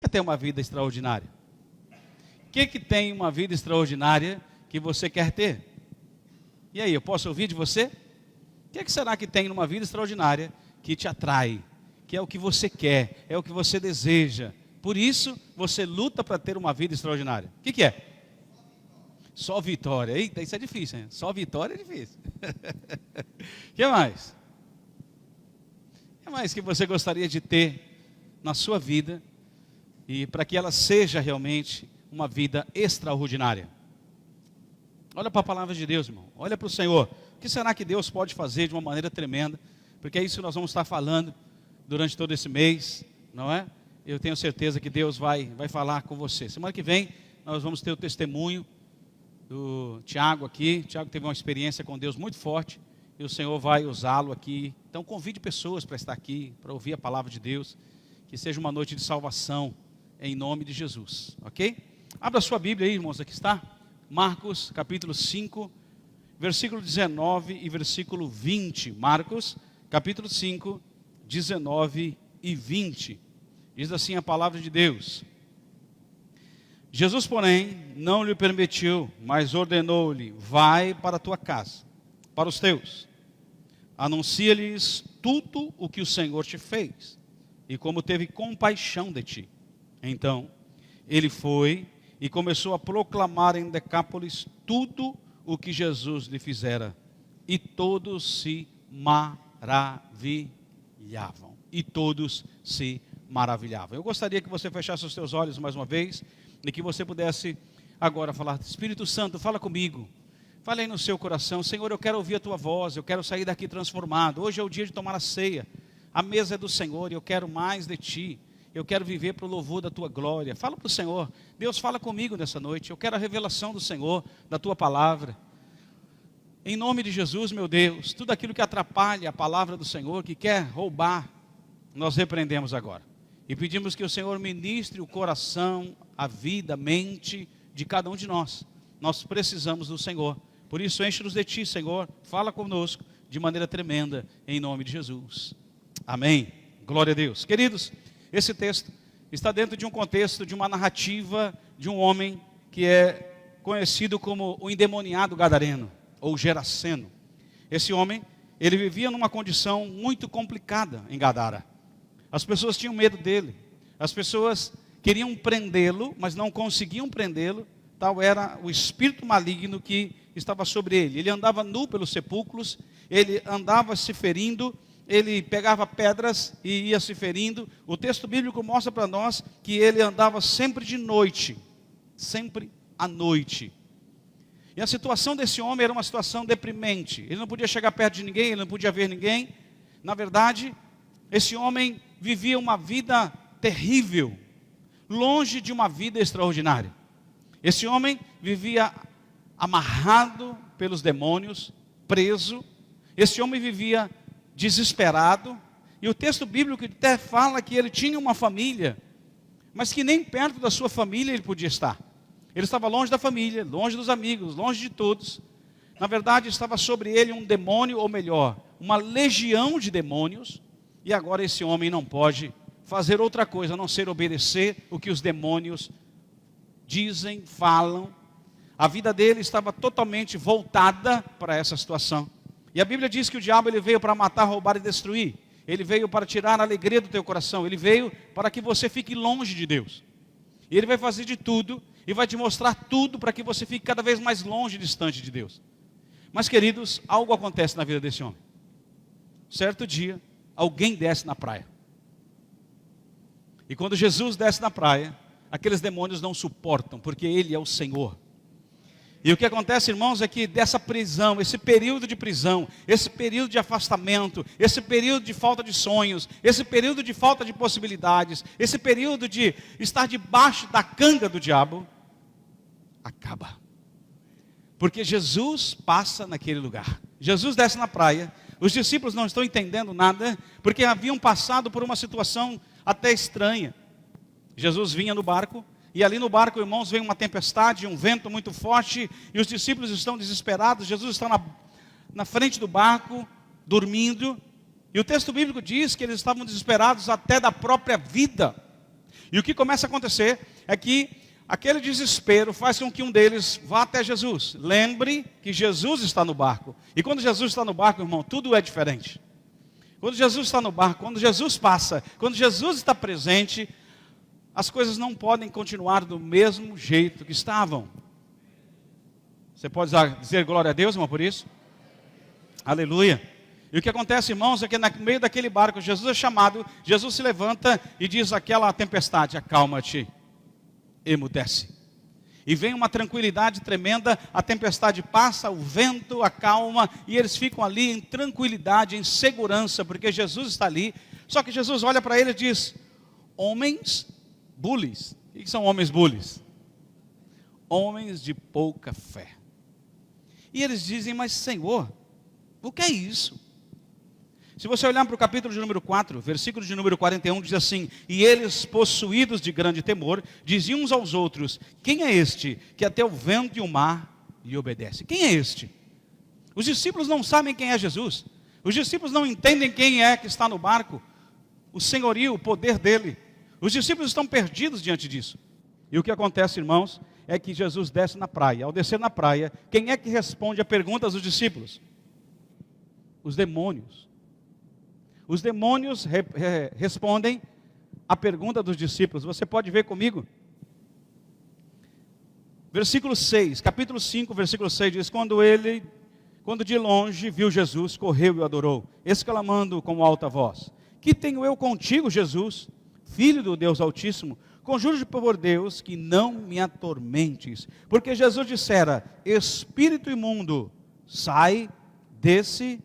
quer ter uma vida extraordinária? O que tem uma vida extraordinária que você quer ter? E aí, eu posso ouvir de você? O que será que tem numa vida extraordinária que te atrai? Que é o que você quer, é o que você deseja. Por isso, você luta para ter uma vida extraordinária. O que é? Só vitória. Eita, isso é difícil, hein? Só vitória é difícil. O que mais? O que mais que você gostaria de ter na sua vida e para que ela seja realmente uma vida extraordinária? Olha para a palavra de Deus, irmão. Olha para o Senhor. O que será que Deus pode fazer de uma maneira tremenda? Porque é isso que nós vamos estar falando durante todo esse mês, não é? Eu tenho certeza que Deus vai falar com você. Semana que vem nós vamos ter o testemunho do Tiago aqui. Tiago teve uma experiência com Deus muito forte e o Senhor vai usá-lo aqui. Então convide pessoas para estar aqui, para ouvir a palavra de Deus. Que seja uma noite de salvação em nome de Jesus, ok? Abra sua Bíblia aí, irmãos, aqui está. Marcos capítulo 5, versículo 19 e versículo 20. Marcos capítulo 5, 19 e 20. Diz assim a palavra de Deus. Jesus, porém, não lhe permitiu, mas ordenou-lhe: vai para a tua casa, para os teus. Anuncia-lhes tudo o que o Senhor te fez, e como teve compaixão de ti. Então, ele foi e começou a proclamar em Decápolis tudo o que Jesus lhe fizera. E todos se maravilhavam. E todos se maravilhavam. Eu gostaria que você fechasse os seus olhos mais uma vez e que você pudesse agora falar: Espírito Santo, fala comigo. Fala aí no seu coração: Senhor, eu quero ouvir a tua voz, eu quero sair daqui transformado. Hoje é o dia de tomar a ceia. A mesa é do Senhor e eu quero mais de ti. Eu quero viver para o louvor da tua glória. Fala para o Senhor: Deus, fala comigo nessa noite. Eu quero a revelação do Senhor, da tua palavra. Em nome de Jesus, meu Deus, tudo aquilo que atrapalha a palavra do Senhor, que quer roubar, nós repreendemos agora. E pedimos que o Senhor ministre o coração, a vida, a mente de cada um de nós. Nós precisamos do Senhor. Por isso, enche-nos de ti, Senhor. Fala conosco de maneira tremenda, em nome de Jesus. Amém. Glória a Deus. Queridos, esse texto está dentro de um contexto, de uma narrativa de um homem que é conhecido como o endemoniado gadareno, ou Geraseno. Esse homem, ele vivia numa condição muito complicada em Gadara. As pessoas tinham medo dele. As pessoas queriam prendê-lo, mas não conseguiam prendê-lo. Tal era o espírito maligno que estava sobre ele. Ele andava nu pelos sepulcros, ele andava se ferindo, ele pegava pedras e ia se ferindo. O texto bíblico mostra para nós que ele andava sempre de noite, sempre à noite. E a situação desse homem era uma situação deprimente. Ele não podia chegar perto de ninguém, ele não podia ver ninguém. Na verdade, esse homem vivia uma vida terrível, longe de uma vida extraordinária. Esse homem vivia amarrado pelos demônios, preso. Esse homem vivia desesperado, e o texto bíblico até fala que ele tinha uma família, mas que nem perto da sua família ele podia estar. Ele estava longe da família, longe dos amigos, longe de todos. Na verdade, estava sobre ele um demônio, ou melhor, uma legião de demônios, e agora esse homem não pode fazer outra coisa a não ser obedecer o que os demônios dizem, falam. A vida dele estava totalmente voltada para essa situação. E a Bíblia diz que o diabo ele veio para matar, roubar e destruir. Ele veio para tirar a alegria do teu coração. Ele veio para que você fique longe de Deus. E ele vai fazer de tudo e vai te mostrar tudo para que você fique cada vez mais longe e distante de Deus. Mas, queridos, algo acontece na vida desse homem. Certo dia, alguém desce na praia. E quando Jesus desce na praia, aqueles demônios não suportam, porque Ele é o Senhor. E o que acontece, irmãos, é que dessa prisão, esse período de prisão, esse período de afastamento, esse período de falta de sonhos, esse período de falta de possibilidades, esse período de estar debaixo da canga do diabo, acaba. Porque Jesus passa naquele lugar. Jesus desce na praia, os discípulos não estão entendendo nada, porque haviam passado por uma situação até estranha. Jesus vinha no barco, e ali no barco, irmãos, vem uma tempestade, um vento muito forte, e os discípulos estão desesperados. Jesus está na frente do barco, dormindo, e o texto bíblico diz que eles estavam desesperados até da própria vida. E o que começa a acontecer é que aquele desespero faz com que um deles vá até Jesus. Lembre que Jesus está no barco. E quando Jesus está no barco, irmão, tudo é diferente. Quando Jesus está no barco, quando Jesus passa, quando Jesus está presente, as coisas não podem continuar do mesmo jeito que estavam. Você pode dizer glória a Deus, irmão, por isso? Aleluia. E o que acontece, irmãos, é que no meio daquele barco, Jesus é chamado, Jesus se levanta e diz àquela tempestade: acalma-te, emudece. E vem uma tranquilidade tremenda, a tempestade passa, o vento acalma, e eles ficam ali em tranquilidade, em segurança, porque Jesus está ali. Só que Jesus olha para eles e diz: homens bulis. O que são homens bulis? Homens de pouca fé. E eles dizem: mas Senhor, o que é isso? Se você olhar para o capítulo de número 4, versículo de número 41, diz assim: e eles, possuídos de grande temor, diziam uns aos outros: quem é este que até o vento e o mar lhe obedece? Quem é este? Os discípulos não sabem quem é Jesus. Os discípulos não entendem quem é que está no barco, o senhorio, o poder dele. Os discípulos estão perdidos diante disso. E o que acontece, irmãos, é que Jesus desce na praia. Ao descer na praia, quem é que responde a perguntas dos discípulos? Os demônios. Os demônios respondem a pergunta dos discípulos. Você pode ver comigo? Versículo 6, capítulo 5, versículo 6 diz: quando de longe viu Jesus, correu e o adorou, exclamando com alta voz: que tenho eu contigo, Jesus, Filho do Deus Altíssimo? Conjuro-te por Deus que não me atormentes. Porque Jesus dissera: espírito imundo, sai desse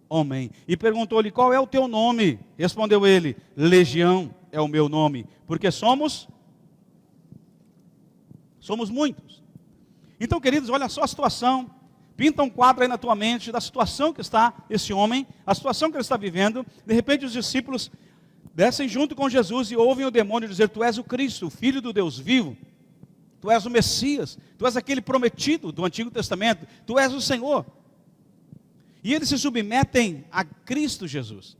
homem. E perguntou-lhe: qual é o teu nome? Respondeu ele: Legião é o meu nome, porque somos muitos. Então, queridos, olha só a situação. Pinta um quadro aí na tua mente da situação que está esse homem, a situação que ele está vivendo. De repente os discípulos descem junto com Jesus e ouvem o demônio dizer: tu és o Cristo, o Filho do Deus vivo. Tu és o Messias, tu és aquele prometido do Antigo Testamento, tu és o Senhor. E eles se submetem a Cristo Jesus.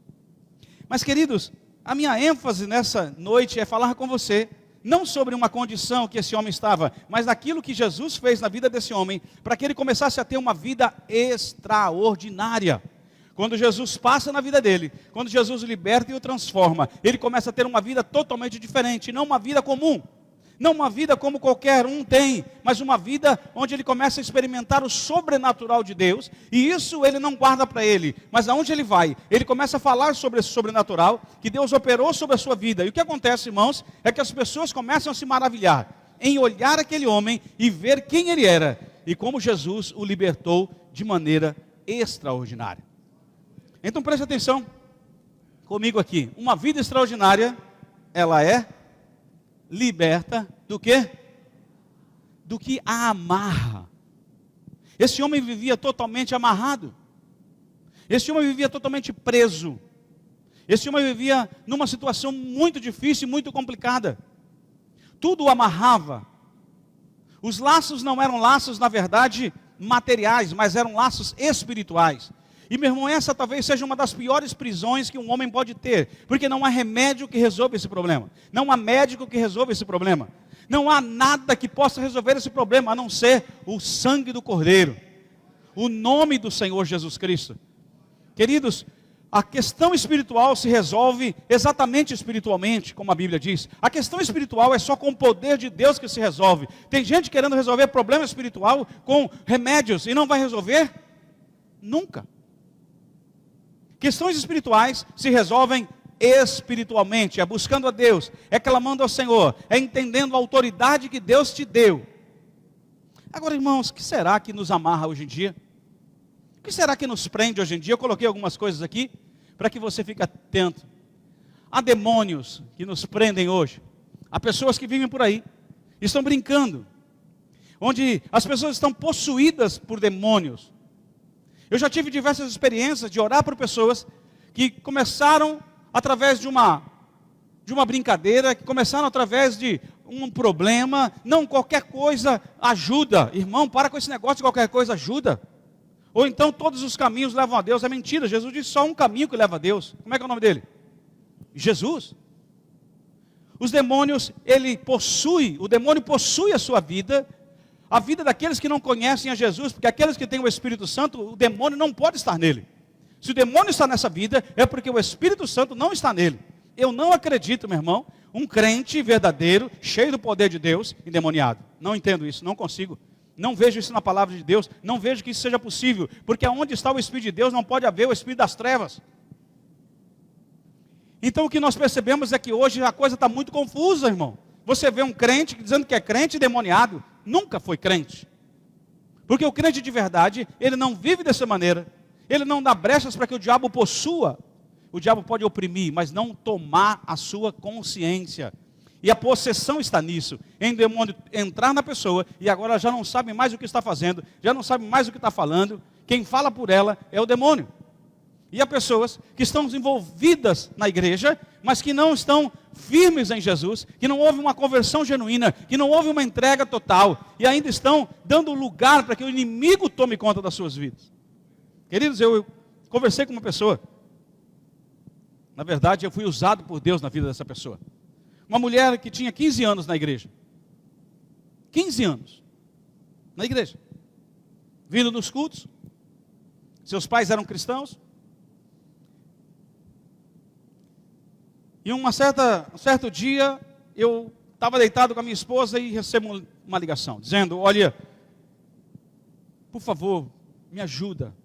Mas, queridos, a minha ênfase nessa noite é falar com você, não sobre uma condição que esse homem estava, mas daquilo que Jesus fez na vida desse homem, para que ele começasse a ter uma vida extraordinária. Quando Jesus passa na vida dele, quando Jesus o liberta e o transforma, ele começa a ter uma vida totalmente diferente, não uma vida comum. Não uma vida como qualquer um tem, mas uma vida onde ele começa a experimentar o sobrenatural de Deus, e isso ele não guarda para ele, mas aonde ele vai, ele começa a falar sobre esse sobrenatural, que Deus operou sobre a sua vida. E o que acontece, irmãos, é que as pessoas começam a se maravilhar, em olhar aquele homem e ver quem ele era, e como Jesus o libertou de maneira extraordinária. Então preste atenção comigo aqui, uma vida extraordinária, ela é liberta do quê? Do que a amarra. Esse homem vivia totalmente amarrado. Esse homem vivia totalmente preso. Esse homem vivia numa situação muito difícil e muito complicada. Tudo o amarrava. Os laços não eram laços, na verdade, materiais, mas eram laços espirituais. E, meu irmão, essa talvez seja uma das piores prisões que um homem pode ter, porque não há remédio que resolva esse problema, não há médico que resolva esse problema, não há nada que possa resolver esse problema, a não ser o sangue do Cordeiro, o nome do Senhor Jesus Cristo. Queridos, a questão espiritual se resolve exatamente espiritualmente, como a Bíblia diz. A questão espiritual é só com o poder de Deus que se resolve. Tem gente querendo resolver problema espiritual com remédios e não vai resolver nunca. Questões espirituais se resolvem espiritualmente, é buscando a Deus, é clamando ao Senhor, é entendendo a autoridade que Deus te deu. Agora, irmãos, o que será que nos amarra hoje em dia? O que será que nos prende hoje em dia? Eu coloquei algumas coisas aqui, para que você fique atento. Há demônios que nos prendem hoje, há pessoas que vivem por aí, estão brincando, onde as pessoas estão possuídas por demônios. Eu já tive diversas experiências de orar por pessoas que começaram através de uma brincadeira, que começaram através de um problema. Não, qualquer coisa ajuda. Irmão, para com esse negócio de qualquer coisa ajuda. Ou então todos os caminhos levam a Deus. É mentira, Jesus disse só um caminho que leva a Deus. Como é que é o nome dele? Jesus. os demônios, o demônio possui a sua vida, a vida daqueles que não conhecem a Jesus, porque aqueles que têm o Espírito Santo, o demônio não pode estar nele. Se o demônio está nessa vida, é porque o Espírito Santo não está nele. Eu não acredito, meu irmão, um crente verdadeiro, cheio do poder de Deus, endemoniado. Não entendo isso, não consigo. Não vejo isso na palavra de Deus, não vejo que isso seja possível, porque onde está o Espírito de Deus não pode haver o Espírito das trevas. Então o que nós percebemos é que hoje a coisa está muito confusa, irmão. Você vê um crente dizendo que é crente endemoniado, nunca foi crente. Porque o crente de verdade, ele não vive dessa maneira. Ele não dá brechas para que o diabo possua. O diabo pode oprimir, mas não tomar a sua consciência. E a possessão está nisso, em o demônio entrar na pessoa, e agora ela já não sabe mais o que está fazendo, já não sabe mais o que está falando. Quem fala por ela é o demônio. E há pessoas que estão envolvidas na igreja, mas que não estão firmes em Jesus, que não houve uma conversão genuína, que não houve uma entrega total, e ainda estão dando lugar para que o inimigo tome conta das suas vidas. Queridos, eu conversei com uma pessoa. Na verdade, eu fui usado por Deus na vida dessa pessoa. Uma mulher que tinha 15 anos na igreja. 15 anos. Na igreja. Vindo nos cultos. Seus pais eram cristãos. E um certo dia, eu estava deitado com a minha esposa e recebo uma ligação, dizendo, olha, por favor, me ajuda.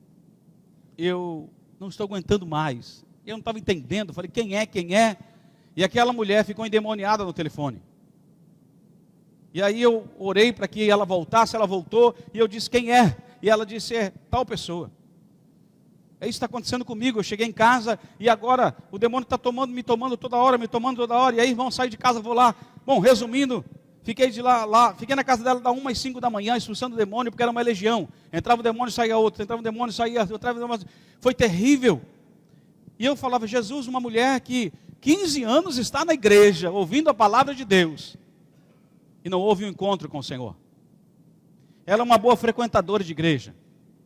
Eu não estou aguentando mais. Eu não estava entendendo, falei, quem é? E aquela mulher ficou endemoniada no telefone. E aí eu orei para que ela voltasse, ela voltou, e eu disse, quem é? E ela disse, é tal pessoa. É isso que está acontecendo comigo, eu cheguei em casa, e agora o demônio está me tomando toda hora, e aí irmão, saio de casa, vou lá. Bom, resumindo, fiquei fiquei na casa dela da 1h05 da manhã, expulsando o demônio, porque era uma legião. Entrava o demônio, saía outro, entrava o demônio, saía outro. Foi terrível. E eu falava, Jesus, uma mulher que 15 anos está na igreja, ouvindo a palavra de Deus, e não houve um encontro com o Senhor. Ela é uma boa frequentadora de igreja,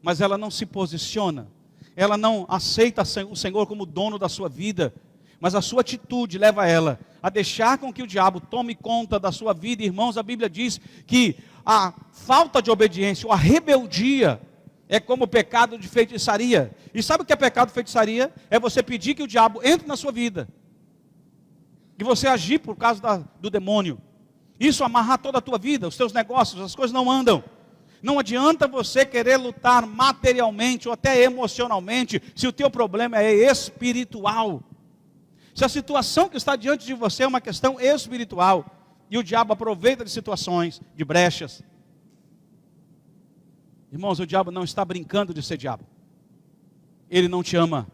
mas ela não se posiciona, ela não aceita o Senhor como dono da sua vida, mas a sua atitude leva ela a deixar com que o diabo tome conta da sua vida. Irmãos, a Bíblia diz que a falta de obediência, ou a rebeldia, é como o pecado de feitiçaria. E sabe o que é pecado de feitiçaria? É você pedir que o diabo entre na sua vida, e você agir por causa do demônio. Isso amarrar toda a tua vida, os teus negócios, as coisas não andam. Não adianta você querer lutar materialmente ou até emocionalmente, se o teu problema é espiritual. Se a situação que está diante de você é uma questão espiritual, e o diabo aproveita de situações, de brechas. Irmãos, o diabo não está brincando de ser diabo. Ele não te ama.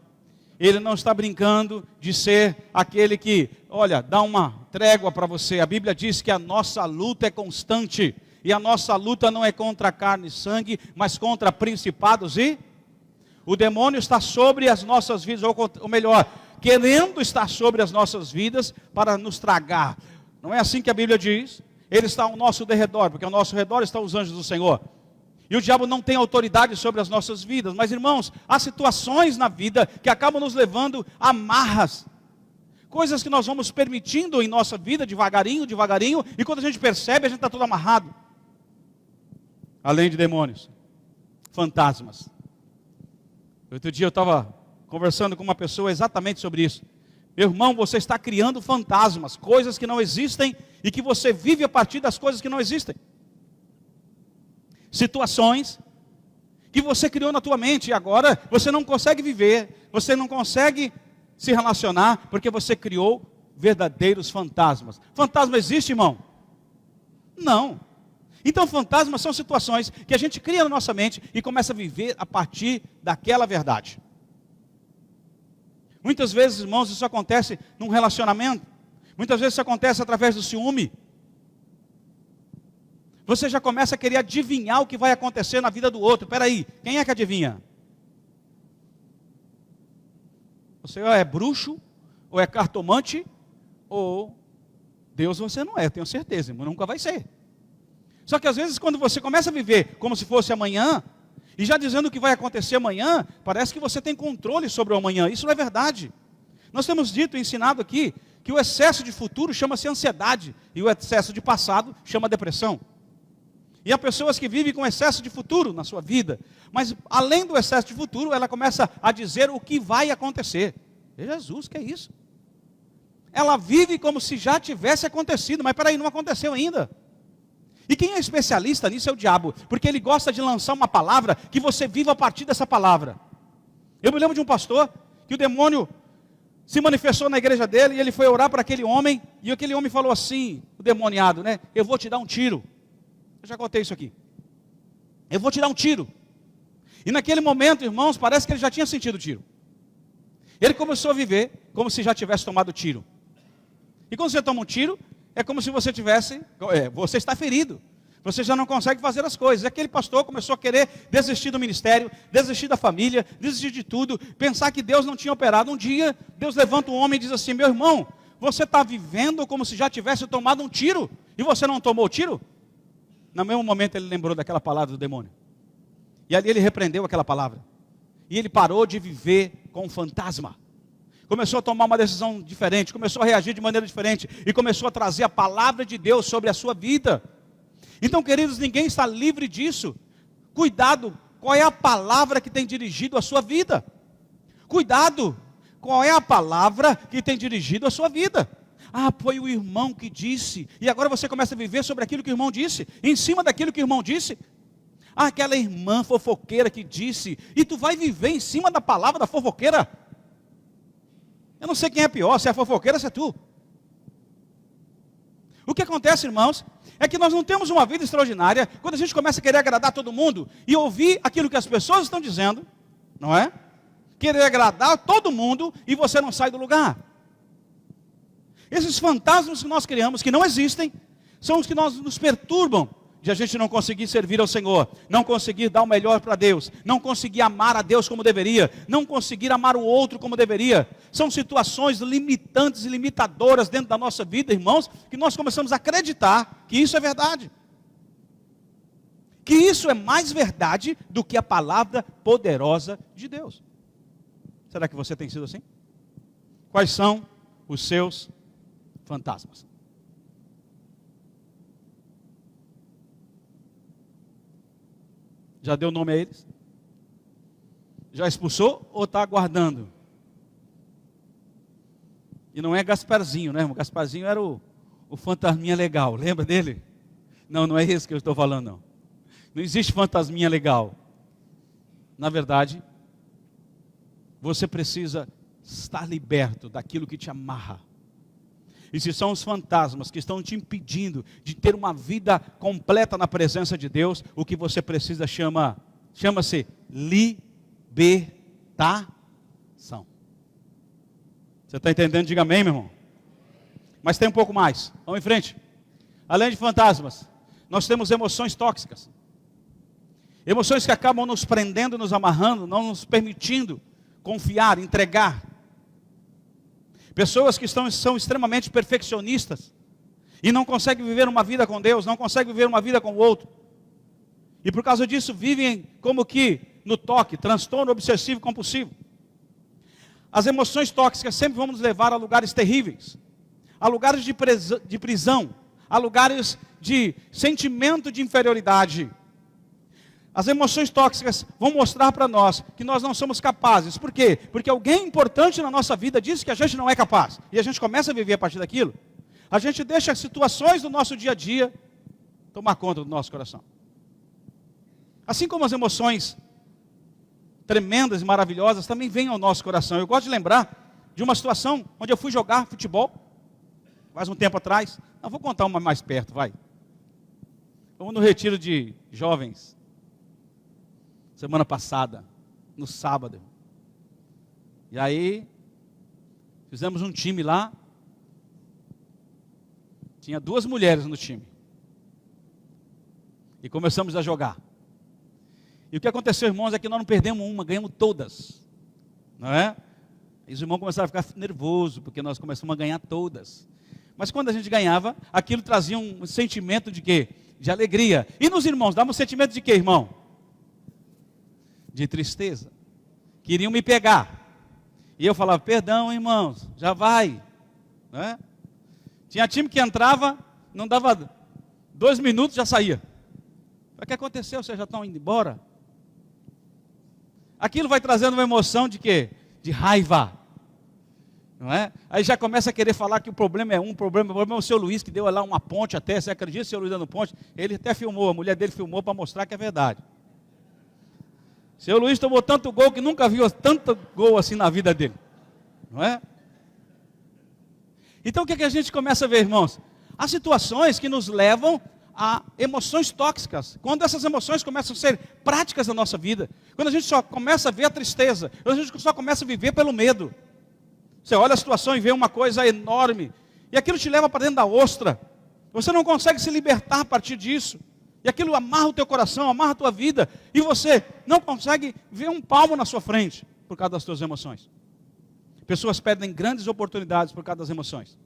Ele não está brincando de ser aquele que, olha, dá uma trégua para você. A Bíblia diz que a nossa luta é constante. E a nossa luta não é contra carne e sangue, mas contra principados e... O demônio está sobre as nossas vidas, ou melhor, querendo estar sobre as nossas vidas para nos tragar. Não é assim que a Bíblia diz? Ele está ao nosso derredor, porque ao nosso redor estão os anjos do Senhor. E o diabo não tem autoridade sobre as nossas vidas. Mas irmãos, há situações na vida que acabam nos levando a amarras. Coisas que nós vamos permitindo em nossa vida, devagarinho, e quando a gente percebe, a gente está todo amarrado. Além de demônios, fantasmas. Outro dia eu estava conversando com uma pessoa exatamente sobre isso. Meu irmão, você está criando fantasmas, coisas que não existem, e que você vive a partir das coisas que não existem. Situações que você criou na tua mente, e agora você não consegue viver, você não consegue se relacionar, porque você criou verdadeiros fantasmas. Fantasma existe, irmão? Não. Então fantasmas são situações que a gente cria na nossa mente e começa a viver a partir daquela verdade. Muitas vezes, irmãos, isso acontece num relacionamento. Muitas vezes isso acontece através do ciúme. Você já começa a querer adivinhar o que vai acontecer na vida do outro. Espera aí, quem é que adivinha? Você é bruxo, ou é cartomante, ou Deus você não é, tenho certeza, mas nunca vai ser. Só que às vezes quando você começa a viver como se fosse amanhã, e já dizendo o que vai acontecer amanhã, parece que você tem controle sobre o amanhã. Isso não é verdade. Nós temos dito e ensinado aqui, que o excesso de futuro chama-se ansiedade, e o excesso de passado chama depressão. E há pessoas que vivem com excesso de futuro na sua vida, mas além do excesso de futuro, ela começa a dizer o que vai acontecer. Jesus, que é isso? Ela vive como se já tivesse acontecido, mas peraí, não aconteceu ainda. E quem é especialista nisso é o diabo, porque ele gosta de lançar uma palavra que você viva a partir dessa palavra. Eu me lembro de um pastor que o demônio se manifestou na igreja dele e ele foi orar para aquele homem, e aquele homem falou assim, o demoniado, né? Eu vou te dar um tiro. Eu já contei isso aqui. Eu vou te dar um tiro. E naquele momento, irmãos, parece que ele já tinha sentido o tiro. Ele começou a viver como se já tivesse tomado tiro. E quando você toma um tiro, é como se você tivesse, você está ferido. Você já não consegue fazer as coisas. E aquele pastor começou a querer desistir do ministério, desistir da família, desistir de tudo, pensar que Deus não tinha operado. Um dia, Deus levanta um homem e diz assim, meu irmão, você está vivendo como se já tivesse tomado um tiro, e você não tomou o tiro? No mesmo momento ele lembrou daquela palavra do demônio. E ali ele repreendeu aquela palavra. E ele parou de viver com um fantasma. Começou a tomar uma decisão diferente, começou a reagir de maneira diferente, e começou a trazer a palavra de Deus sobre a sua vida. Então, queridos, ninguém está livre disso. Cuidado, qual é a palavra que tem dirigido a sua vida? Cuidado, qual é a palavra que tem dirigido a sua vida? Ah, foi o irmão que disse, e agora você começa a viver sobre aquilo que o irmão disse, em cima daquilo que o irmão disse. Ah, aquela irmã fofoqueira que disse, e tu vai viver em cima da palavra da fofoqueira. Eu não sei quem é pior, se é a fofoqueira ou se é tu. O que acontece, irmãos, é que nós não temos uma vida extraordinária quando a gente começa a querer agradar todo mundo e ouvir aquilo que as pessoas estão dizendo, não é? Querer agradar todo mundo e você não sai do lugar. Esses fantasmas que nós criamos, que não existem, são os que nos perturbam, de a gente não conseguir servir ao Senhor, não conseguir dar o melhor para Deus, não conseguir amar a Deus como deveria, não conseguir amar o outro como deveria. São situações limitantes e limitadoras dentro da nossa vida, irmãos, que nós começamos a acreditar que isso é verdade. Que isso é mais verdade do que a palavra poderosa de Deus. Será que você tem sido assim? Quais são os seus fantasmas? Já deu nome a eles? Já expulsou ou está aguardando? E não é Gasparzinho, né, irmão? Gasparzinho era o fantasminha legal, lembra dele? Não, não é esse que eu estou falando, não. Não existe fantasminha legal. Na verdade, você precisa estar liberto daquilo que te amarra. E se são os fantasmas que estão te impedindo de ter uma vida completa na presença de Deus, o que você precisa chama-se libertação. Você está entendendo? Diga amém, meu irmão. Mas tem um pouco mais. Vamos em frente. Além de fantasmas, nós temos emoções tóxicas. Emoções que acabam nos prendendo, nos amarrando, não nos permitindo confiar, entregar. Pessoas que são extremamente perfeccionistas e não conseguem viver uma vida com Deus, não conseguem viver uma vida com o outro. E por causa disso vivem como que no toque, transtorno obsessivo compulsivo. As emoções tóxicas sempre vão nos levar a lugares terríveis, a lugares de prisão, a lugares de sentimento de inferioridade. As emoções tóxicas vão mostrar para nós que nós não somos capazes. Por quê? Porque alguém importante na nossa vida disse que a gente não é capaz. E a gente começa a viver a partir daquilo. A gente deixa as situações do nosso dia a dia tomar conta do nosso coração. Assim como as emoções tremendas e maravilhosas também vêm ao nosso coração. Eu gosto de lembrar de uma situação onde eu fui jogar futebol, faz um tempo atrás. Não, vou contar uma mais perto, vai. Vamos no retiro de jovens. Semana passada, no sábado. E aí, fizemos um time lá. Tinha 2 mulheres no time. E começamos a jogar. E o que aconteceu, irmãos, é que nós não perdemos uma, ganhamos todas. Não é? E os irmãos começaram a ficar nervosos, porque nós começamos a ganhar todas. Mas quando a gente ganhava, aquilo trazia um sentimento de quê? De alegria. E nos irmãos, dava um sentimento de quê, irmão? De tristeza. Queriam me pegar. E eu falava, perdão, irmãos, já vai. né? Tinha time que entrava, não dava 2 minutos, já saía. O que aconteceu? Vocês já estão indo embora? Aquilo vai trazendo uma emoção de quê? De raiva. Não é? Aí já começa a querer falar que o problema é o problema é o seu Luiz, que deu lá uma ponte até. Você acredita, o seu Luiz dando ponte? Ele até filmou, a mulher dele filmou para mostrar que é verdade. Seu Luiz tomou tanto gol que nunca viu tanto gol assim na vida dele. Não é? Então o que a gente começa a ver, irmãos? Há situações que nos levam a emoções tóxicas. Quando essas emoções começam a ser práticas na nossa vida. Quando a gente só começa a ver a tristeza. Quando a gente só começa a viver pelo medo. Você olha a situação e vê uma coisa enorme. E aquilo te leva para dentro da ostra. Você não consegue se libertar a partir disso. E aquilo amarra o teu coração, amarra a tua vida. E você não consegue ver um palmo na sua frente por causa das tuas emoções. Pessoas perdem grandes oportunidades por causa das emoções.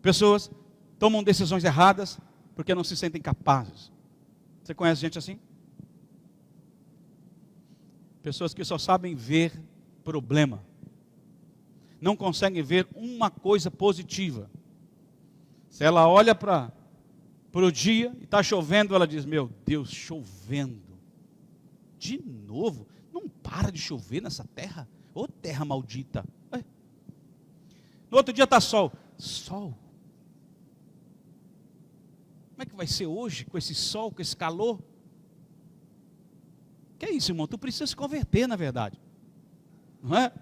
Pessoas tomam decisões erradas porque não se sentem capazes. Você conhece gente assim? Pessoas que só sabem ver problema. Não conseguem ver uma coisa positiva. Se ela olha para o dia e está chovendo, ela diz, meu Deus, chovendo. De novo? Não para de chover nessa terra? Ô terra maldita. No outro dia está sol. Sol. Como é que vai ser hoje com esse sol, com esse calor? Que é isso, irmão? Tu precisa se converter, na verdade. Não é?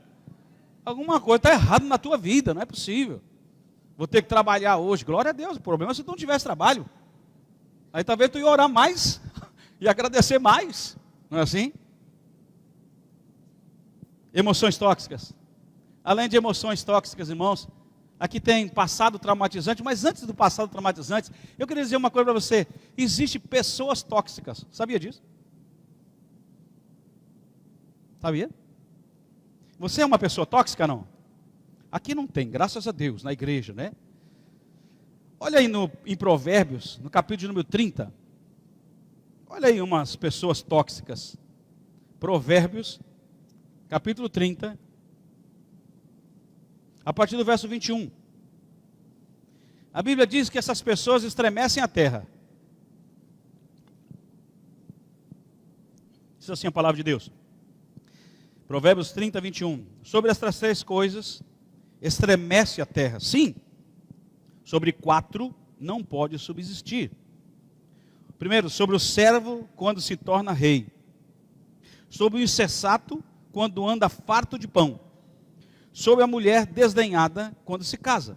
Alguma coisa está errada na tua vida, não é possível. Vou ter que trabalhar hoje. Glória a Deus. O problema é se tu não tivesse trabalho. Aí talvez tu ia orar mais e agradecer mais. Não é assim? Emoções tóxicas. Além de emoções tóxicas, irmãos, aqui tem passado traumatizante, mas antes do passado traumatizante, eu queria dizer uma coisa para você. Existem pessoas tóxicas. Sabia disso? Sabia? Você é uma pessoa tóxica, não? Aqui não tem, graças a Deus, na igreja, né? Olha aí em Provérbios, no capítulo de número 30. Olha aí umas pessoas tóxicas. Provérbios, capítulo 30, a partir do verso 21. A Bíblia diz que essas pessoas estremecem a terra. Diz assim a palavra de Deus. Provérbios 30, 21. Sobre estas 3 coisas, estremece a terra. Sim, sobre 4 não pode subsistir. Primeiro, sobre o servo quando se torna rei. Sobre o insensato quando anda farto de pão. Sobre a mulher desdenhada quando se casa.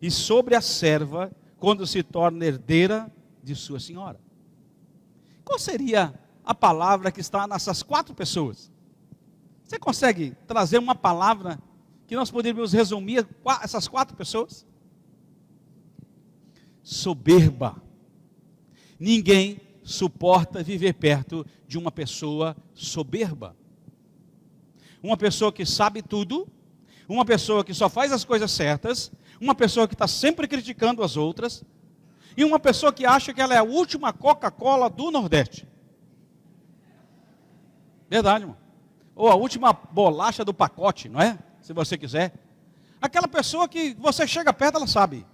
E sobre a serva quando se torna herdeira de sua senhora. Qual seria a palavra que está nessas 4 pessoas? Você consegue trazer uma palavra que nós poderíamos resumir essas 4 pessoas? Soberba. Ninguém suporta viver perto de uma pessoa soberba. Uma pessoa que sabe tudo, uma pessoa que só faz as coisas certas, uma pessoa que está sempre criticando as outras, e uma pessoa que acha que ela é a última Coca-Cola do Nordeste. Verdade, irmão. Ou a última bolacha do pacote, não é? Se você quiser. Aquela pessoa que você chega perto, ela sabe.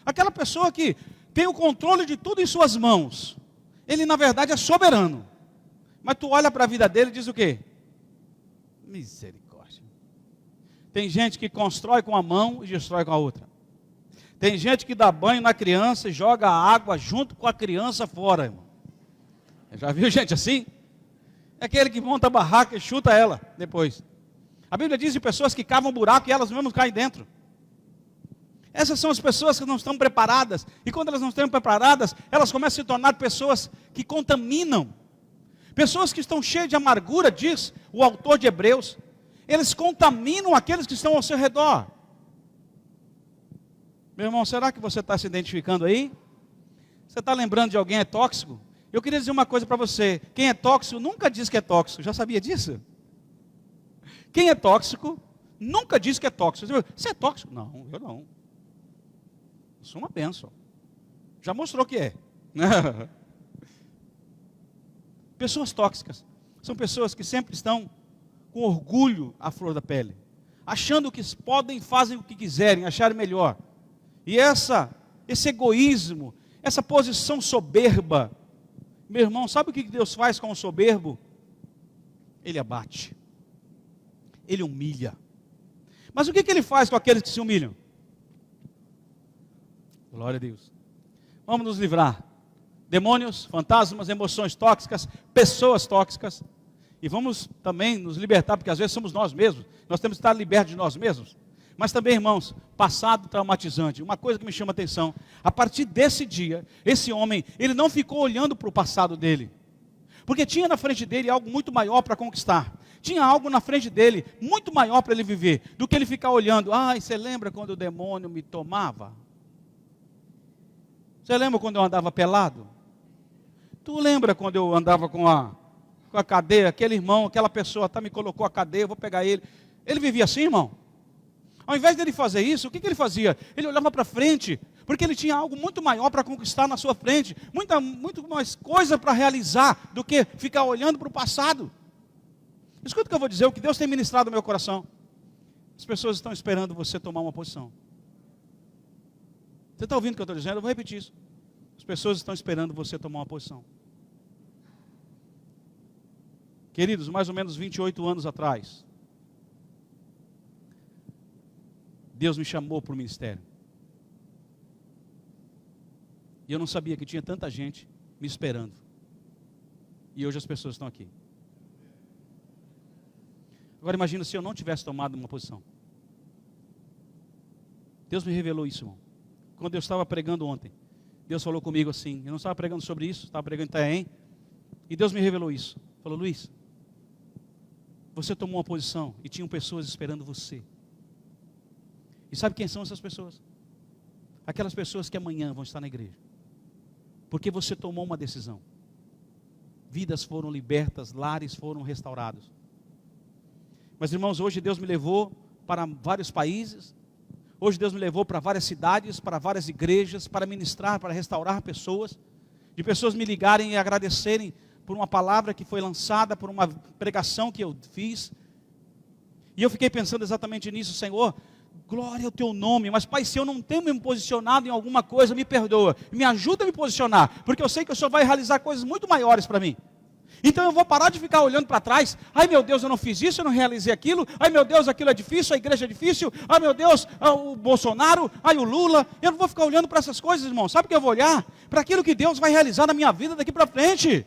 Aquela pessoa que tem o controle de tudo em suas mãos. Ele, na verdade, é soberano. Mas tu olha para a vida dele e diz o quê? Misericórdia. Tem gente que constrói com a mão e destrói com a outra. Tem gente que dá banho na criança e joga a água junto com a criança fora, irmão. Já viu gente assim? É aquele que monta a barraca e chuta ela depois. A Bíblia diz de pessoas que cavam buraco e elas mesmas caem dentro. Essas são as pessoas que não estão preparadas. E quando elas não estão preparadas, elas começam a se tornar pessoas que contaminam. Pessoas que estão cheias de amargura, diz o autor de Hebreus. Eles contaminam aqueles que estão ao seu redor. Meu irmão, será que você está se identificando aí? Você está lembrando de alguém é tóxico? Eu queria dizer uma coisa para você. Quem é tóxico nunca diz que é tóxico. Já sabia disso? Quem é tóxico nunca diz que é tóxico. Você é tóxico? Não, eu não. Eu sou uma bênção. Já mostrou que é. Pessoas tóxicas são pessoas que sempre estão com orgulho à flor da pele. achando que podem, fazem o que quiserem, acharem melhor. E esse egoísmo, essa posição soberba, meu irmão, sabe o que Deus faz com o soberbo? Ele abate, ele humilha. Mas o que ele faz com aqueles que se humilham? Glória a Deus. Vamos nos livrar. Demônios, fantasmas, emoções tóxicas, pessoas tóxicas. E vamos também nos libertar, porque às vezes somos nós mesmos. Nós temos que estar libertos de nós mesmos. Mas também, irmãos, passado traumatizante. Uma coisa que me chama a atenção. A partir desse dia, esse homem, ele não ficou olhando para o passado dele. Porque tinha na frente dele algo muito maior para conquistar. Tinha algo na frente dele muito maior para ele viver. Do que ele ficar olhando. Você lembra quando o demônio me tomava? Você lembra quando eu andava pelado? Tu lembra quando eu andava com a cadeia? Aquele irmão, aquela pessoa me colocou a cadeia, eu vou pegar ele. Ele vivia assim, irmão? Ao invés dele fazer isso, o que ele fazia? Ele olhava para frente, porque ele tinha algo muito maior para conquistar na sua frente. Muito mais coisa para realizar do que ficar olhando para o passado. Escuta o que eu vou dizer, o que Deus tem ministrado no meu coração. As pessoas estão esperando você tomar uma posição. Você está ouvindo o que eu estou dizendo? Eu vou repetir isso. As pessoas estão esperando você tomar uma posição. Queridos, mais ou menos 28 anos atrás, Deus me chamou para o ministério. E eu não sabia que tinha tanta gente me esperando. E hoje as pessoas estão aqui. Agora imagina se eu não tivesse tomado uma posição. Deus me revelou isso, irmão. Quando eu estava pregando ontem, Deus falou comigo assim, eu não estava pregando sobre isso, estava pregando em Itaém, e Deus me revelou isso. Falou, Luiz, você tomou uma posição e tinham pessoas esperando você. E sabe quem são essas pessoas? Aquelas pessoas que amanhã vão estar na igreja. Porque você tomou uma decisão. Vidas foram libertas, lares foram restaurados. Mas irmãos, hoje Deus me levou para vários países. Hoje Deus me levou para várias cidades, para várias igrejas, para ministrar, para restaurar pessoas. De pessoas me ligarem e agradecerem por uma palavra que foi lançada, por uma pregação que eu fiz. E eu fiquei pensando exatamente nisso, Senhor, glória ao teu nome, mas Pai, se eu não tenho me posicionado em alguma coisa, me perdoa, me ajuda a me posicionar, porque eu sei que o Senhor vai realizar coisas muito maiores para mim. Então eu vou parar de ficar olhando para trás. Ai meu Deus, eu não fiz isso, eu não realizei aquilo. Ai meu Deus, aquilo é difícil, a igreja é difícil. Ai meu Deus, o Bolsonaro, ai o Lula. Eu não vou ficar olhando para essas coisas, irmão. Sabe o que eu vou olhar? Para aquilo que Deus vai realizar na minha vida daqui para frente.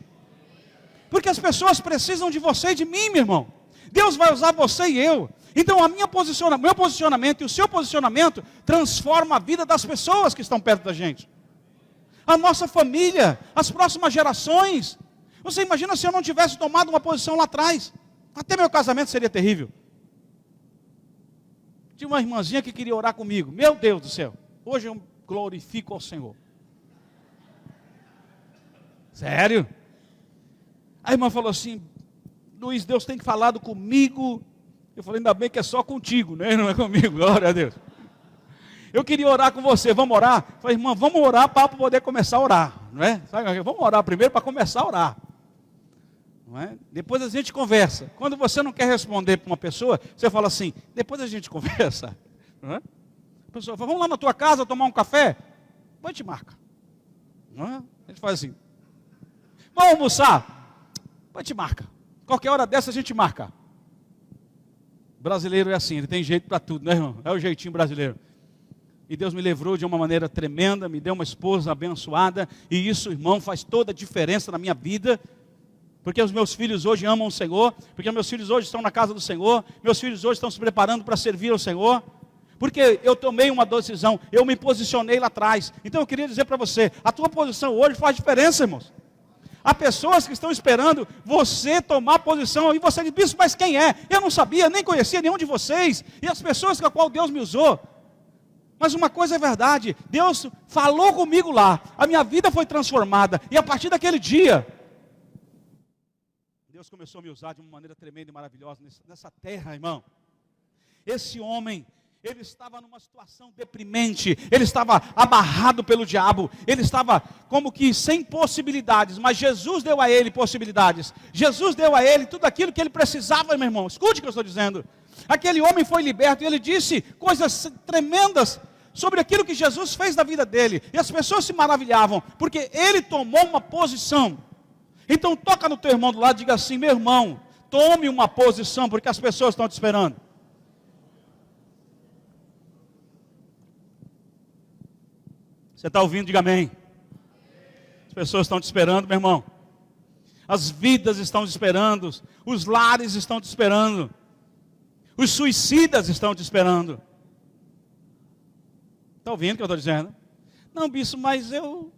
Porque as pessoas precisam de você e de mim, meu irmão. Deus vai usar você e eu. Então meu posicionamento e o seu posicionamento transforma a vida das pessoas que estão perto da gente. A nossa família, as próximas gerações. Você imagina se eu não tivesse tomado uma posição lá atrás? Até meu casamento seria terrível. Tinha uma irmãzinha que queria orar comigo. Meu Deus do céu. Hoje eu glorifico ao Senhor. Sério? A irmã falou assim, Luiz, Deus tem falado comigo. Eu falei, ainda bem que é só contigo, né? Não é comigo, glória a Deus. Eu queria orar com você, vamos orar? Eu falei, irmã, vamos orar para poder começar a orar, não é? Sabe, vamos orar primeiro para começar a orar. Não é? Depois a gente conversa. Quando você não quer responder para uma pessoa, você fala assim, depois a gente conversa. Não é? A pessoa fala, vamos lá na tua casa tomar um café? Depois a gente marca. Não é? A gente faz assim. Vamos almoçar? Depois a gente marca. Qualquer hora dessa a gente marca. Brasileiro é assim, ele tem jeito para tudo, né, irmão? É o jeitinho brasileiro. E Deus me livrou de uma maneira tremenda, me deu uma esposa abençoada, e isso, irmão, faz toda a diferença na minha vida. Porque os meus filhos hoje amam o Senhor, porque meus filhos hoje estão na casa do Senhor, meus filhos hoje estão se preparando para servir ao Senhor, porque eu tomei uma decisão, eu me posicionei lá atrás. Então eu queria dizer para você, a tua posição hoje faz diferença, irmãos. Há pessoas que estão esperando você tomar posição, e você diz, bispo, mas quem é? Eu não sabia, nem conhecia nenhum de vocês, e as pessoas com as quais Deus me usou. Mas uma coisa é verdade, Deus falou comigo lá, a minha vida foi transformada, e a partir daquele dia, Deus começou a me usar de uma maneira tremenda e maravilhosa nessa terra, irmão. Esse homem, ele estava numa situação deprimente, ele estava amarrado pelo diabo, ele estava como que sem possibilidades, mas Jesus deu a ele possibilidades, Jesus deu a ele tudo aquilo que ele precisava, meu irmão, escute o que eu estou dizendo. Aquele homem foi liberto e ele disse coisas tremendas sobre aquilo que Jesus fez na vida dele. E as pessoas se maravilhavam, porque ele tomou uma posição. Então toca no teu irmão do lado e diga assim: meu irmão, tome uma posição, porque as pessoas estão te esperando. Você está ouvindo? Diga amém. As pessoas estão te esperando, meu irmão. As vidas estão te esperando. Os lares estão te esperando. Os suicidas estão te esperando. Está ouvindo o que eu estou dizendo? Não, bispo, mas eu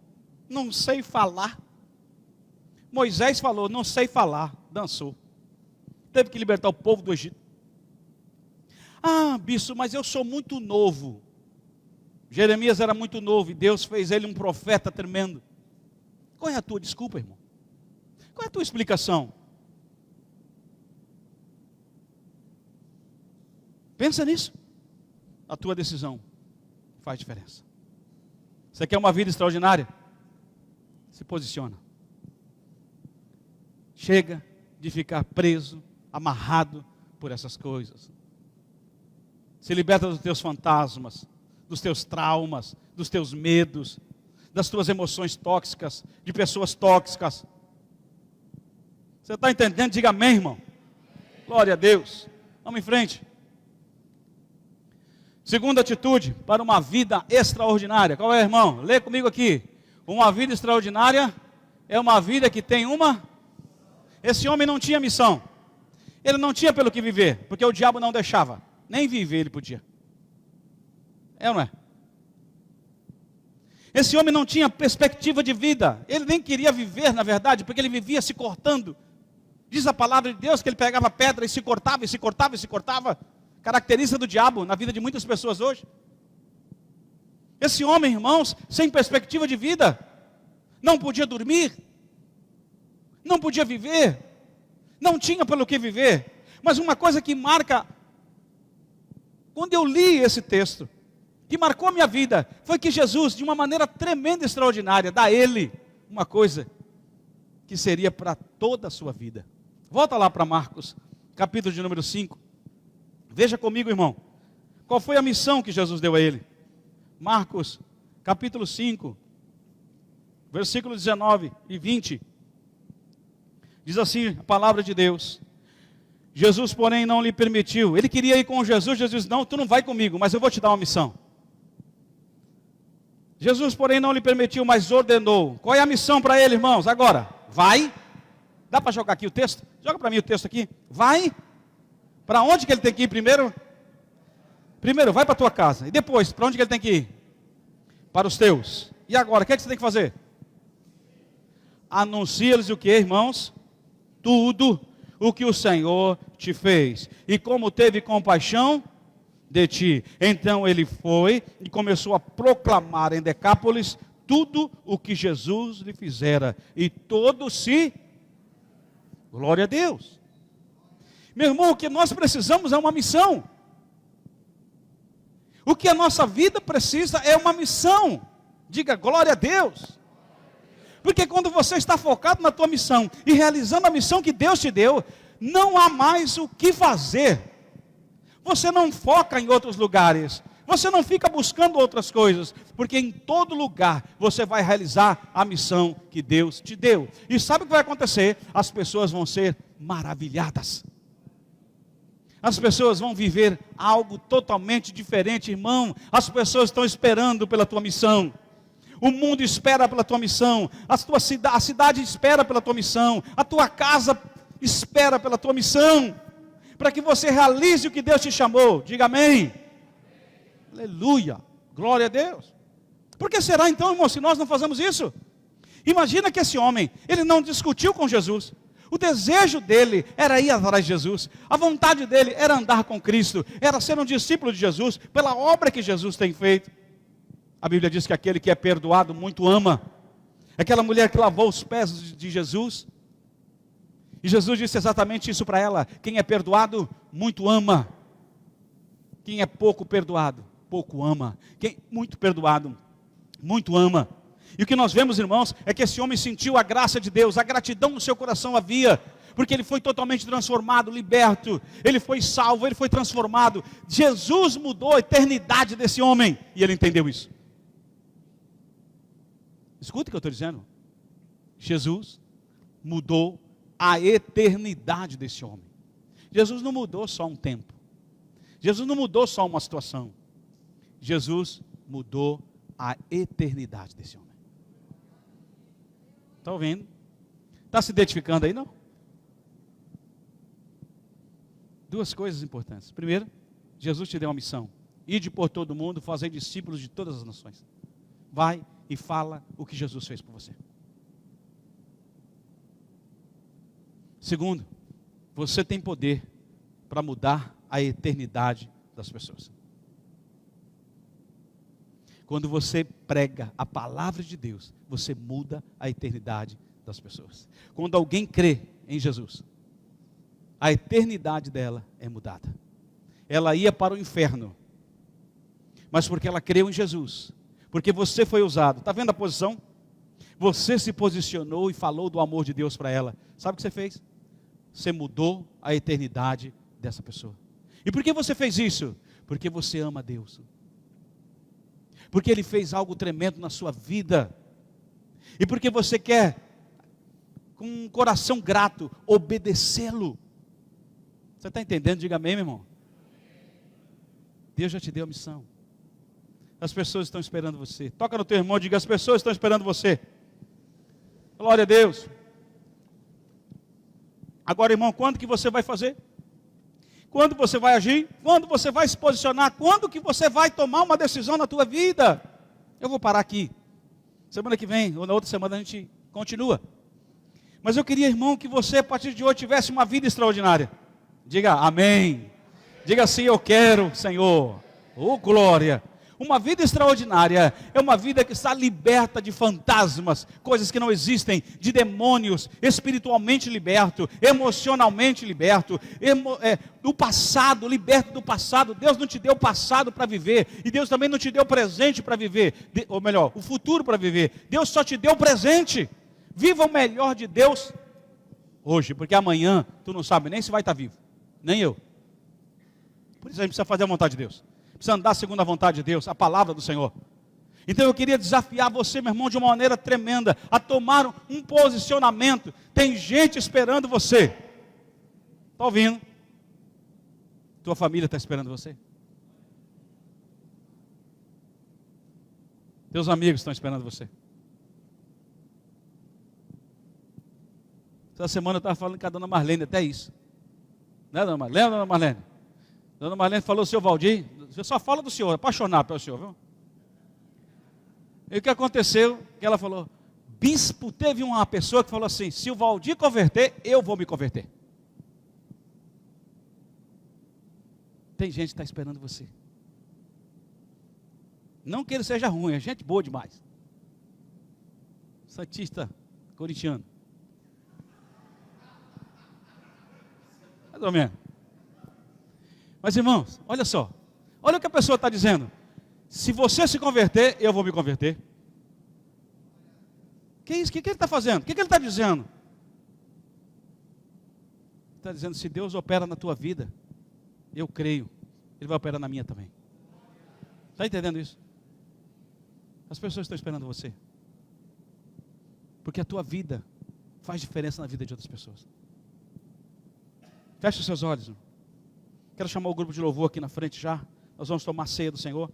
não sei falar. Moisés falou, não sei falar, dançou. Teve que libertar o povo do Egito. Ah, bispo, mas eu sou muito novo. Jeremias era muito novo e Deus fez ele um profeta tremendo. Qual é a tua desculpa, irmão? Qual é a tua explicação? Pensa nisso. A tua decisão faz diferença. Você quer uma vida extraordinária? Se posiciona. Chega de ficar preso, amarrado por essas coisas. Se liberta dos teus fantasmas, dos teus traumas, dos teus medos, das tuas emoções tóxicas, de pessoas tóxicas. Você está entendendo? Diga amém, irmão. Glória a Deus. Vamos em frente. Segunda atitude para uma vida extraordinária. Qual é, irmão? Lê comigo aqui. Uma vida extraordinária é uma vida que tem uma... Esse homem não tinha missão. Ele não tinha pelo que viver, porque o diabo não deixava. Nem viver ele podia. É ou não é? Esse homem não tinha perspectiva de vida. Ele nem queria viver, na verdade, porque ele vivia se cortando. Diz a palavra de Deus que ele pegava pedra e se cortava, e se cortava, e se cortava. Característica do diabo na vida de muitas pessoas hoje. Esse homem, irmãos, sem perspectiva de vida, não podia dormir, não podia viver, não tinha pelo que viver. Mas uma coisa que marca, quando eu li esse texto, que marcou a minha vida, foi que Jesus, de uma maneira tremenda e extraordinária, dá a ele uma coisa que seria para toda a sua vida. Volta lá para Marcos, capítulo de número 5. Veja comigo, irmão, qual foi a missão que Jesus deu a ele. Marcos, capítulo 5, versículos 19 e 20. Diz assim a palavra de Deus. Jesus, porém, não lhe permitiu. Ele queria ir com Jesus. Jesus disse, não, tu não vai comigo, mas eu vou te dar uma missão. Jesus, porém, não lhe permitiu, mas ordenou. Qual é a missão para ele, irmãos? Agora, vai. Dá para jogar aqui o texto? Joga para mim o texto aqui. Vai. Para onde que ele tem que ir primeiro? Primeiro, vai para a tua casa. E depois, para onde que ele tem que ir? Para os teus. E agora, o que é que você tem que fazer? Anuncia-lhes o que, irmãos? Tudo o que o Senhor te fez. E como teve compaixão de ti. Então ele foi e começou a proclamar em Decápolis tudo o que Jesus lhe fizera. E todos se... Glória a Deus. Meu irmão, o que nós precisamos é uma missão. O que a nossa vida precisa é uma missão. Diga glória a Deus. Porque quando você está focado na tua missão e realizando a missão que Deus te deu, não há mais o que fazer. Você não foca em outros lugares. Você não fica buscando outras coisas. Porque em todo lugar você vai realizar a missão que Deus te deu. E sabe o que vai acontecer? As pessoas vão ser maravilhadas. As pessoas vão viver algo totalmente diferente, irmão. As pessoas estão esperando pela tua missão. O mundo espera pela tua missão. A cidade espera pela tua missão. A tua casa espera pela tua missão. Para que você realize o que Deus te chamou. Diga amém. Aleluia. Glória a Deus. Por que será então, irmão, se nós não fazemos isso? Imagina que esse homem, ele não discutiu com Jesus. O desejo dele era ir atrás de Jesus. A vontade dele era andar com Cristo. Era ser um discípulo de Jesus, pela obra que Jesus tem feito. A Bíblia diz que aquele que é perdoado muito ama. Aquela mulher que lavou os pés de Jesus. E Jesus disse exatamente isso para ela. Quem é perdoado, muito ama. Quem é pouco perdoado, pouco ama. Quem muito perdoado, muito ama. E o que nós vemos, irmãos, é que esse homem sentiu a graça de Deus, a gratidão no seu coração havia, porque ele foi totalmente transformado, liberto, ele foi salvo, ele foi transformado. Jesus mudou a eternidade desse homem, e ele entendeu isso. Escuta o que eu estou dizendo. Jesus mudou a eternidade desse homem. Jesus não mudou só um tempo. Jesus não mudou só uma situação. Jesus mudou a eternidade desse homem. Está ouvindo? Está se identificando aí, não? Duas coisas importantes. Primeiro, Jesus te deu uma missão. Ide por todo mundo, fazer discípulos de todas as nações. Vai e fala o que Jesus fez por você. Segundo, você tem poder para mudar a eternidade das pessoas. Quando você prega a palavra de Deus, você muda a eternidade das pessoas. Quando alguém crê em Jesus, a eternidade dela é mudada. Ela ia para o inferno, mas porque ela creu em Jesus, porque você foi usado. Está vendo a posição? Você se posicionou e falou do amor de Deus para ela. Sabe o que você fez? Você mudou a eternidade dessa pessoa. E por que você fez isso? Porque você ama Deus. Porque Ele fez algo tremendo na sua vida. E porque você quer, com um coração grato, obedecê-lo. Você está entendendo? Diga amém, meu irmão. Deus já te deu a missão. As pessoas estão esperando você. Toca no teu irmão e diga: as pessoas estão esperando você. Glória a Deus. Agora, irmão, quando que você vai fazer? Quando você vai agir? Quando você vai se posicionar? Quando que você vai tomar uma decisão na tua vida? Eu vou parar aqui. Semana que vem, ou na outra semana, a gente continua. Mas eu queria, irmão, que você, a partir de hoje, tivesse uma vida extraordinária. Diga amém. Diga assim: eu quero, Senhor. Oh, glória. Uma vida extraordinária é uma vida que está liberta de fantasmas, coisas que não existem, de demônios, espiritualmente liberto, emocionalmente liberto, do passado, liberto do passado. Deus não te deu passado para viver, e Deus também não te deu presente para viver, ou melhor, o futuro para viver. Deus só te deu o presente. Viva o melhor de Deus hoje, porque amanhã tu não sabe nem se vai estar vivo, nem eu. Por isso a gente precisa fazer a vontade de Deus. Precisa andar segundo a vontade de Deus, a palavra do Senhor. Então eu queria desafiar você, meu irmão, de uma maneira tremenda, a tomar um posicionamento. Tem gente esperando você. Está ouvindo? Tua família está esperando você. Teus amigos estão esperando você. Essa semana eu estava falando com a dona Marlene, até isso. Né, dona Marlene? Lembra, dona Marlene? Dona Marlene falou: seu Valdir, você só fala do senhor, apaixonado pelo senhor, viu? E o que aconteceu? Que ela falou: bispo, teve uma pessoa que falou assim: se o Valdir converter, eu vou me converter. Tem gente que está esperando você. Não que ele seja ruim, é gente boa demais. Santista corintiano. Mais ou menos. Mas irmãos, olha só. Olha o que a pessoa está dizendo. Se você se converter, eu vou me converter. Que é isso? O que ele está fazendo? O que ele está dizendo? Ele está dizendo: se Deus opera na tua vida, eu creio, Ele vai operar na minha também. Está entendendo isso? As pessoas estão esperando você. Porque a tua vida faz diferença na vida de outras pessoas. Feche os seus olhos. Quero chamar o grupo de louvor aqui na frente já. Nós vamos tomar a ceia do Senhor.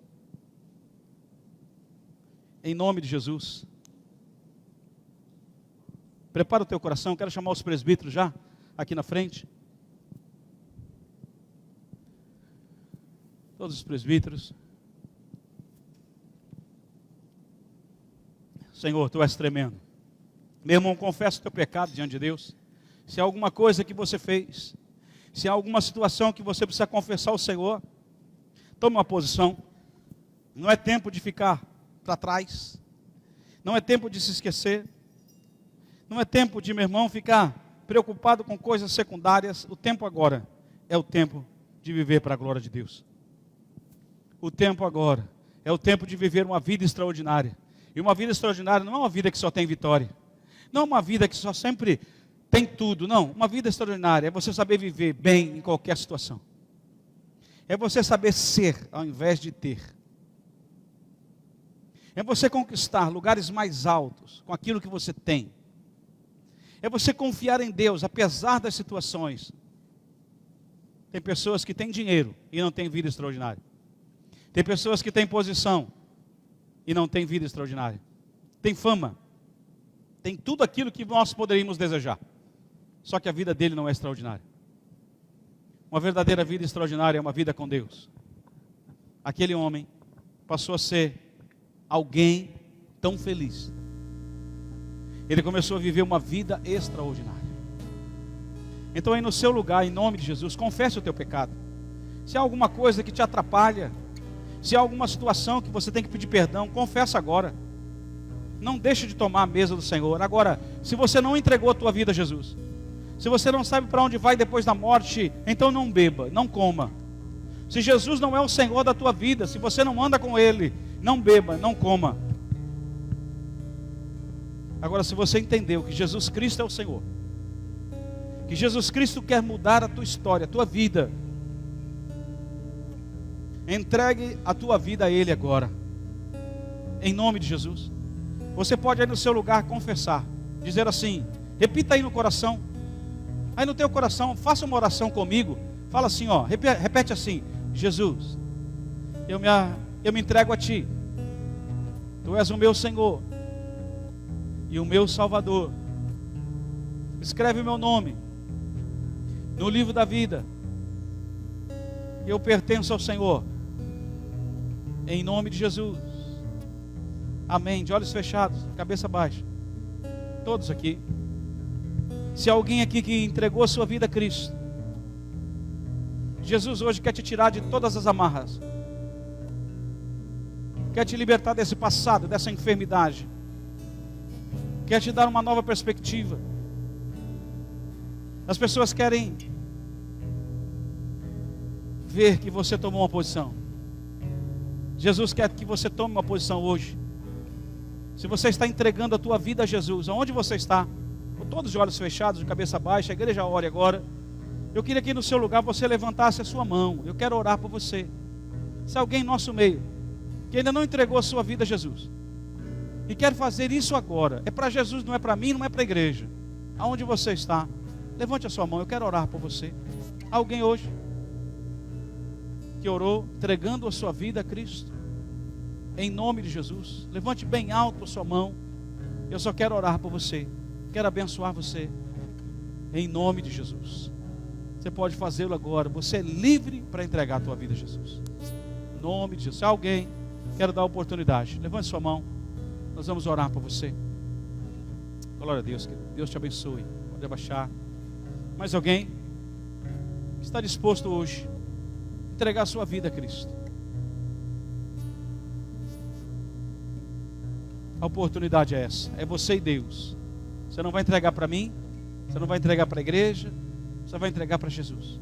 Em nome de Jesus. Prepara o teu coração. Quero chamar os presbíteros já aqui na frente. Todos os presbíteros. Senhor, Tu és tremendo. Meu irmão, confessa o teu pecado diante de Deus. Se há alguma coisa que você fez, se há alguma situação que você precisa confessar ao Senhor, tome uma posição. Não é tempo de ficar para trás. Não é tempo de se esquecer. Não é tempo de, meu irmão, ficar preocupado com coisas secundárias. O tempo agora é o tempo de viver para a glória de Deus. O tempo agora é o tempo de viver uma vida extraordinária. E uma vida extraordinária não é uma vida que só tem vitória. Não é uma vida que só sempre tem tudo. Não, uma vida extraordinária é você saber viver bem em qualquer situação. É você saber ser ao invés de ter. É você conquistar lugares mais altos com aquilo que você tem. É você confiar em Deus apesar das situações. Tem pessoas que têm dinheiro e não têm vida extraordinária. Tem pessoas que têm posição e não têm vida extraordinária. Tem fama. Tem tudo aquilo que nós poderíamos desejar. Só que a vida dele não é extraordinária. Uma verdadeira vida extraordinária é uma vida com Deus. Aquele homem passou a ser alguém tão feliz. Ele começou a viver uma vida extraordinária. Então aí no seu lugar, em nome de Jesus, confesse o teu pecado. Se há alguma coisa que te atrapalha, se há alguma situação que você tem que pedir perdão, confessa agora. Não deixe de tomar a mesa do Senhor. Agora, se você não entregou a tua vida a Jesus, se você não sabe para onde vai depois da morte, então não beba, não coma. Se Jesus não é o Senhor da tua vida, se você não anda com Ele, não beba, não coma. Agora, se você entendeu que Jesus Cristo é o Senhor, que Jesus Cristo quer mudar a tua história, a tua vida, entregue a tua vida a Ele agora, em nome de Jesus. Você pode aí no seu lugar confessar, dizer assim, repita aí no coração, aí no teu coração, faça uma oração comigo, fala assim, ó, repete assim, Jesus, eu me entrego a Ti, Tu és o meu Senhor e o meu Salvador, escreve o meu nome no livro da vida, eu pertenço ao Senhor, em nome de Jesus, amém, de olhos fechados, cabeça baixa, todos aqui. Se alguém aqui que entregou a sua vida a Cristo, Jesus hoje quer te tirar de todas as amarras, quer te libertar desse passado, dessa enfermidade, quer te dar uma nova perspectiva. As pessoas querem ver que você tomou uma posição. Jesus quer que você tome uma posição hoje. Se você está entregando a tua vida a Jesus, aonde você está, com todos os olhos fechados, de cabeça baixa, a igreja ore agora. Eu queria que no seu lugar você levantasse a sua mão. Eu quero orar por você. Se alguém em nosso meio que ainda não entregou a sua vida a Jesus e quer fazer isso agora, é para Jesus, não é para mim, não é para a igreja. Aonde você está, levante a sua mão, eu quero orar por você. Alguém hoje que orou entregando a sua vida a Cristo, em nome de Jesus, levante bem alto a sua mão. Eu só quero orar por você, quero abençoar você, em nome de Jesus. Você pode fazê-lo agora. Você é livre para entregar a tua vida a Jesus, em nome de Jesus. Se alguém quer dar oportunidade, levante sua mão, nós vamos orar por você. Glória a Deus, que Deus te abençoe. Pode abaixar. Mais alguém está disposto hoje a entregar a sua vida a Cristo? A oportunidade é essa, é você e Deus. Você não vai entregar para mim, você não vai entregar para a igreja, você vai entregar para Jesus.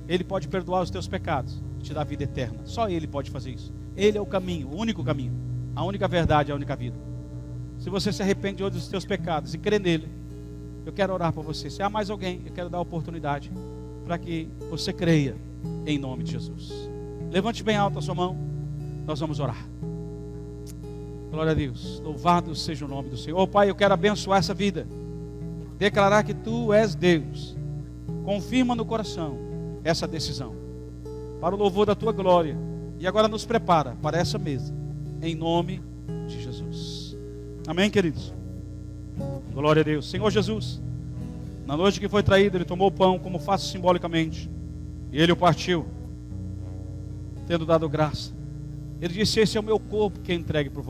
Ele pode perdoar os teus pecados e te dar vida eterna. Só Ele pode fazer isso. Ele é o caminho, o único caminho, a única verdade, a única vida. Se você se arrepende hoje dos teus pecados e crê nele, eu quero orar por você. Se há mais alguém, eu quero dar a oportunidade para que você creia em nome de Jesus. Levante bem alto a sua mão, nós vamos orar. Glória a Deus, louvado seja o nome do Senhor. Oh Pai, eu quero abençoar essa vida, declarar que Tu és Deus. Confirma no coração essa decisão, para o louvor da Tua glória. E agora nos prepara para essa mesa, em nome de Jesus. Amém, queridos? Glória a Deus. Senhor Jesus, na noite que foi traído, Ele tomou o pão, como faço simbolicamente, e Ele o partiu, tendo dado graça. Ele disse: esse é o meu corpo que é entregue por vós.